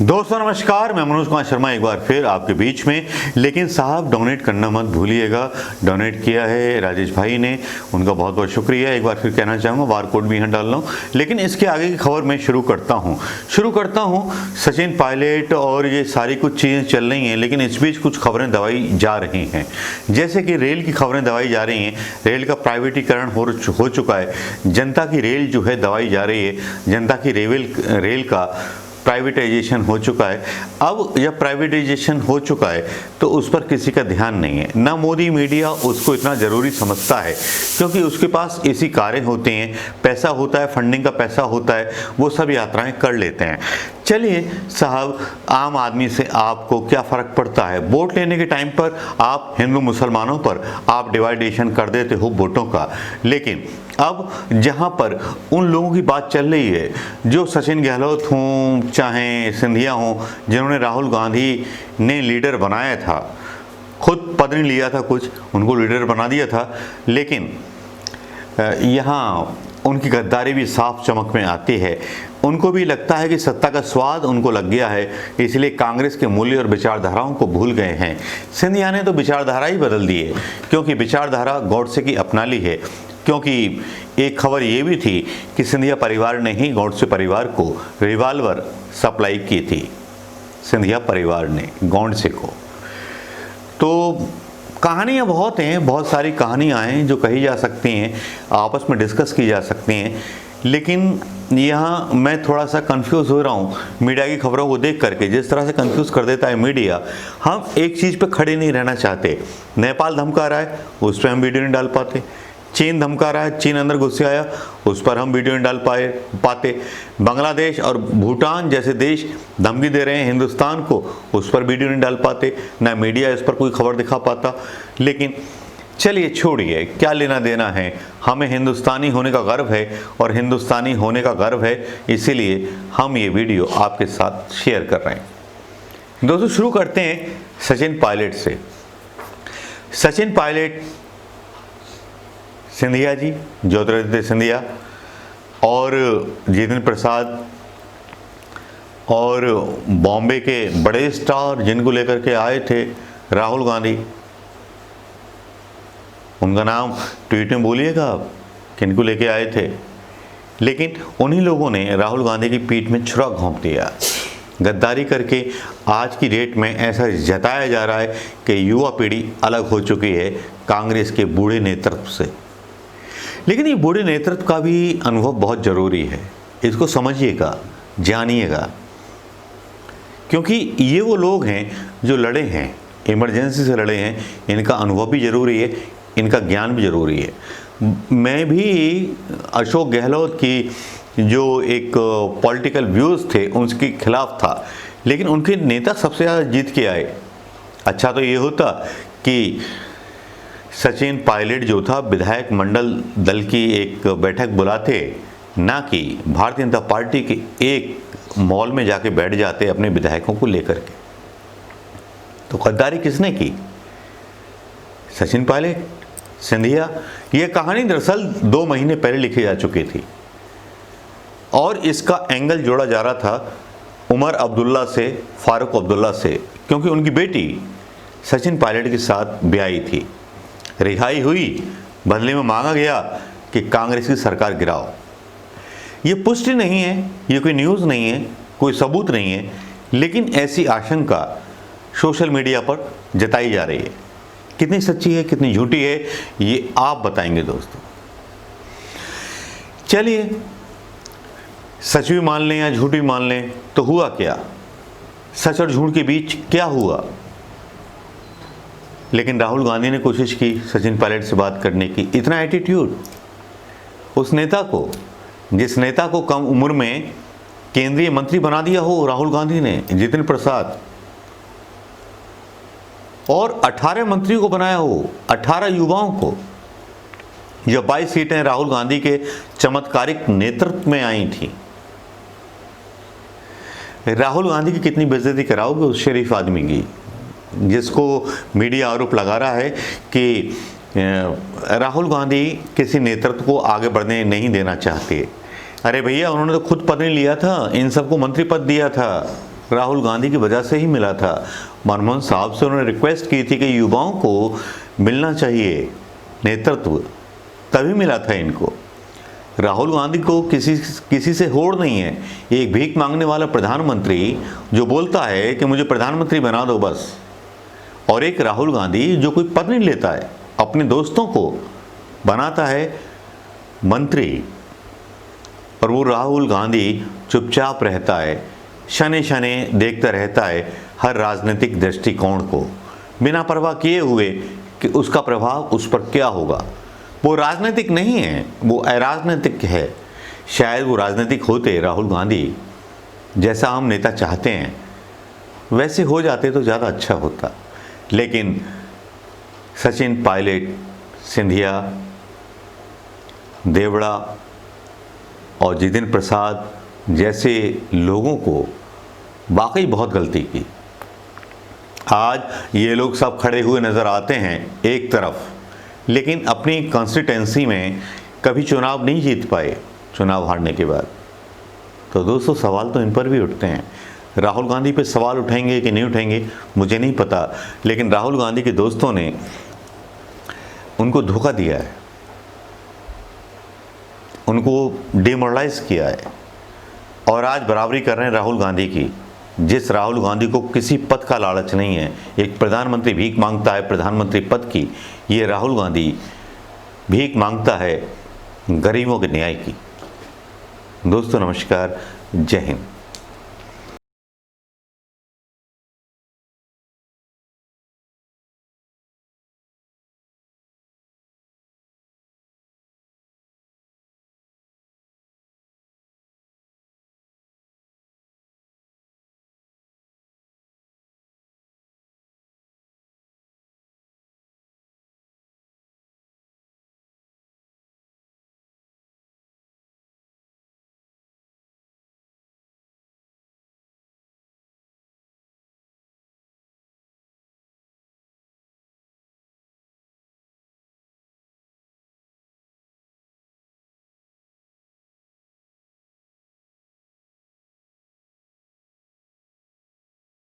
दोस्तों नमस्कार, मैं मनोज कुमार शर्मा एक बार फिर आपके बीच में। लेकिन साहब डोनेट करना मत भूलिएगा। डोनेट किया है राजेश भाई ने, उनका बहुत बहुत शुक्रिया। एक बार फिर कहना चाहूँगा, बार कोड भी यहाँ डाल रहा हूँ। लेकिन इसके आगे की खबर मैं शुरू करता हूँ सचिन पायलट और ये सारी कुछ चीज़ें चल रही हैं, लेकिन इस बीच कुछ खबरें दवाई जा रही हैं। जैसे कि रेल की खबरें दवाई जा रही हैं। रेल का प्राइवेटीकरण हो चुका है। जनता की रेल जो है दवाई जा रही है। जनता की रेल का प्राइवेटाइजेशन हो चुका है। अब जब प्राइवेटाइजेशन हो चुका है तो उस पर किसी का ध्यान नहीं है, ना मोदी मीडिया उसको इतना ज़रूरी समझता है, क्योंकि उसके पास ऐसी कारें होती हैं, पैसा होता है, फंडिंग का पैसा होता है, वो सब यात्राएं कर लेते हैं। चलिए साहब, आम आदमी से आपको क्या फ़र्क पड़ता है? वोट लेने के टाइम पर आप हिंदू मुसलमानों पर आप डिवाइडेशन कर देते हो वोटों का। लेकिन अब जहां पर उन लोगों की बात चल रही है जो सचिन गहलोत हों चाहे सिंधिया हों, जिन्होंने राहुल गांधी ने लीडर बनाया था, खुद पद नहीं लिया था, कुछ उनको लीडर बना दिया था, लेकिन यहाँ उनकी गद्दारी भी साफ चमक में आती है। उनको भी लगता है कि सत्ता का स्वाद उनको लग गया है, इसलिए कांग्रेस के मूल्य और विचारधाराओं को भूल गए हैं। सिंधिया ने तो विचारधारा ही बदल दी है, क्योंकि विचारधारा गॉडसे की अपना ली है। क्योंकि एक खबर ये भी थी कि सिंधिया परिवार ने ही गॉडसे परिवार को रिवाल्वर सप्लाई की थी। सिंधिया परिवार ने गॉडसे को। तो कहानियाँ बहुत हैं, बहुत सारी कहानियाँ हैं जो कही जा सकती हैं, आपस में डिस्कस की जा सकती हैं। लेकिन यहाँ मैं थोड़ा सा कंफ्यूज हो रहा हूँ मीडिया की खबरों को देख करके। जिस तरह से कंफ्यूज कर देता है मीडिया, हम एक चीज़ पे खड़े नहीं रहना चाहते। नेपाल धमका रहा है, उस पर हम वीडियो नहीं डाल पाते। चीन धमका रहा है, चीन अंदर घुस आया, उस पर हम वीडियो नहीं डाल पाते। बांग्लादेश और भूटान जैसे देश धमकी दे रहे हैं हिंदुस्तान को, उस पर वीडियो नहीं डाल पाते, ना मीडिया इस पर कोई खबर दिखा पाता। लेकिन चलिए छोड़िए, क्या लेना देना है। हमें हिंदुस्तानी होने का गर्व है, और हिंदुस्तानी होने का गर्व है इसीलिए हम ये वीडियो आपके साथ शेयर कर रहे हैं। दोस्तों शुरू करते हैं सचिन पायलट से। सचिन पायलट, सिंधिया जी, ज्योतिरादित्य सिंधिया और जितेंद्र प्रसाद और बॉम्बे के बड़े स्टार जिनको लेकर के आए थे राहुल गांधी, उनका नाम ट्वीट में बोलिएगा आप, किनको लेके आए थे। लेकिन उन्हीं लोगों ने राहुल गांधी की पीठ में छुरा घोंप दिया गद्दारी करके। आज की डेट में ऐसा जताया जा रहा है कि युवा पीढ़ी अलग हो चुकी है कांग्रेस के बूढ़े नेतृत्व से। लेकिन ये बूढ़े नेतृत्व का भी अनुभव बहुत ज़रूरी है, इसको समझिएगा, जानिएगा, क्योंकि ये वो लोग हैं जो लड़े हैं, इमरजेंसी से लड़े हैं। इनका अनुभव भी ज़रूरी है, इनका ज्ञान भी ज़रूरी है। मैं भी अशोक गहलोत की जो एक पॉलिटिकल व्यूज़ थे उसके खिलाफ था, लेकिन उनके नेता सबसे ज़्यादा जीत के आए। अच्छा तो ये होता कि सचिन पायलट जो था विधायक मंडल दल की एक बैठक बुलाते, ना कि भारतीय जनता पार्टी के एक मॉल में जाके बैठ जाते अपने विधायकों को लेकर के। तो गद्दारी किसने की? सचिन पायलट, सिंधिया। ये कहानी दरअसल 2 महीने पहले लिखी जा चुकी थी, और इसका एंगल जोड़ा जा रहा था उमर अब्दुल्ला से, फारूक अब्दुल्ला से, क्योंकि उनकी बेटी सचिन पायलट के साथ ब्याही थी। रिहाई हुई, बदले में मांगा गया कि कांग्रेस की सरकार गिराओ। ये पुष्टि नहीं है, ये कोई न्यूज़ नहीं है, कोई सबूत नहीं है, लेकिन ऐसी आशंका सोशल मीडिया पर जताई जा रही है। कितनी सच्ची है, कितनी झूठी है, ये आप बताएंगे दोस्तों। चलिए, सच भी मान लें या झूठ भी मान लें, तो हुआ क्या? सच और झूठ के बीच क्या हुआ? लेकिन राहुल गांधी ने कोशिश की सचिन पायलट से बात करने की। इतना एटीट्यूड उस नेता को, जिस नेता को कम उम्र में केंद्रीय मंत्री बना दिया हो राहुल गांधी ने, जितेंद्र प्रसाद, और 18 मंत्रियों को बनाया हो, 18 युवाओं को। यह 22 सीटें राहुल गांधी के चमत्कारिक नेतृत्व में आई थी। राहुल गांधी की कितनी बेइज्जती कराओगे उस शरीफ आदमी की, जिसको मीडिया आरोप लगा रहा है कि राहुल गांधी किसी नेतृत्व को आगे बढ़ने नहीं देना चाहते। अरे भैया, उन्होंने तो खुद पद नहीं लिया था, इन सबको मंत्री पद दिया था। राहुल गांधी की वजह से ही मिला था। मनमोहन साहब से उन्होंने रिक्वेस्ट की थी कि युवाओं को मिलना चाहिए नेतृत्व, तभी मिला था इनको। राहुल गांधी को किसी से होड़ नहीं है। एक भीख मांगने वाला प्रधानमंत्री जो बोलता है कि मुझे प्रधानमंत्री बना दो बस, और एक राहुल गांधी जो कोई पद नहीं लेता है, अपने दोस्तों को बनाता है मंत्री, और वो राहुल गांधी चुपचाप रहता है, शने शने देखता रहता है हर राजनीतिक दृष्टिकोण को, बिना परवाह किए हुए कि उसका प्रभाव उस पर क्या होगा। वो राजनीतिक नहीं है, वो अराजनीतिक है। शायद वो राजनीतिक होते, राहुल गांधी जैसा हम नेता चाहते हैं वैसे हो जाते तो ज़्यादा अच्छा होता। लेकिन सचिन पायलट, सिंधिया, देवड़ा और जितेंद्र प्रसाद जैसे लोगों को वाकई बहुत गलती की। आज ये लोग सब खड़े हुए नज़र आते हैं एक तरफ, लेकिन अपनी कॉन्स्टिट्यूंसी में कभी चुनाव नहीं जीत पाए चुनाव हारने के बाद। तो दोस्तों, सवाल तो इन पर भी उठते हैं। राहुल गांधी पे सवाल उठेंगे कि नहीं उठेंगे मुझे नहीं पता, लेकिन राहुल गांधी के दोस्तों ने उनको धोखा दिया है, उनको डिमोरलाइज किया है, और आज बराबरी कर रहे हैं राहुल गांधी की। जिस राहुल गांधी को किसी पद का लालच नहीं है, एक प्रधानमंत्री भीख मांगता है प्रधानमंत्री पद की, ये राहुल गांधी भीख मांगता है गरीबों के न्याय की। दोस्तों नमस्कार, जय हिंद।